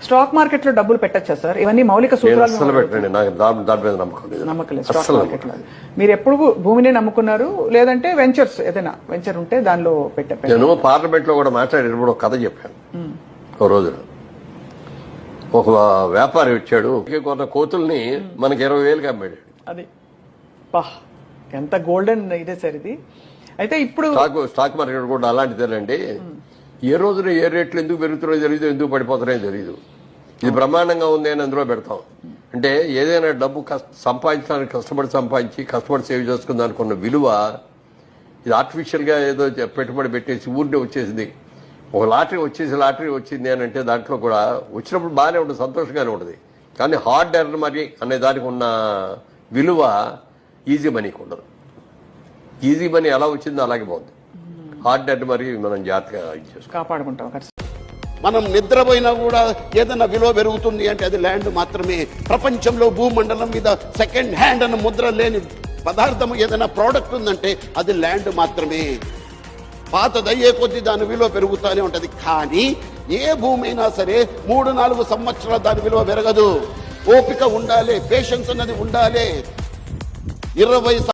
Stock market లో డబ్బులు పెట్టచ్చా సార్? ఇవన్నీ మౌలిక సూత్రాలు. అసలు పెట్టండి, నాకు దాని మీద నమ్మకం లేదు. స్టాక్ మార్కెట్ లో మీరు ఎప్పుడు భూమిని నమ్ముకున్నారు, లేదంటే వెంచర్స్ ఏదైనా వెంచర్ ఉంటే దానిలో పెట్టారు? నేను పార్లమెంట్ లో కూడా మాట్లాడేటప్పుడు ఒక కథ చెప్పాను. ఒక రోజున ఒక వ్యాపారి వచ్చాడు, కొన్న కోతుల్ని మనకి 20,000కి అమ్మాడు. అది ఎంత గోల్డెన్ ఇదే సార్ ఇది. అయితే ఇప్పుడు స్టాక్ మార్కెట్ కూడా అలాంటిదేనండి. ఏ రోజున ఏ రేట్లు ఎందుకు పెరుగుతున్నాయో తెలియదు, ఎందుకు పడిపోతున్నాయో తెలియదు. ఇది బ్రహ్మాండంగా ఉంది అని అందులో పెడతాం. అంటే ఏదైనా డబ్బు సంపాదించడానికి కష్టపడి సేవ్ చేసుకుని దానికి ఉన్న విలువ ఇది ఆర్టిఫిషియల్ గా ఏదో పెట్టుబడి పెట్టేసి ఊరినే వచ్చేసింది. ఒక లాటరీ వచ్చింది అని అంటే దాంట్లో కూడా వచ్చినప్పుడు బాగానే ఉంటుంది, సంతోషంగానే ఉంటుంది. కానీ హార్డ్ ఎర్న్ మనీ అనే దానికి ఉన్న విలువ ఈజీ మనీకి ఉండదు. ఈజీ మనీ ఎలా వచ్చిందో అలాగే బాగుంది. హార్డ్ ఎర్న్ మనీ మనం జాగ్రత్తగా కాపాడుకుంటాం. మనం నిద్రపోయినా కూడా ఏదైనా విలువ పెరుగుతుంది అంటే అది ల్యాండ్ మాత్రమే. ప్రపంచంలో భూమండలం మీద సెకండ్ హ్యాండ్ అన్న ముద్ర లేని పదార్థం ఏదైనా ప్రోడక్ట్ ఉందంటే అది ల్యాండ్ మాత్రమే. పాతదయ్యే కొద్దీ దాని విలువ పెరుగుతూనే ఉంటది. కానీ ఏ భూమి అయినా సరే 3-4 సంవత్సరాలు దాని విలువ పెరగదు. ఓపిక ఉండాలి, పేషెన్స్ అన్నది ఉండాలి. 20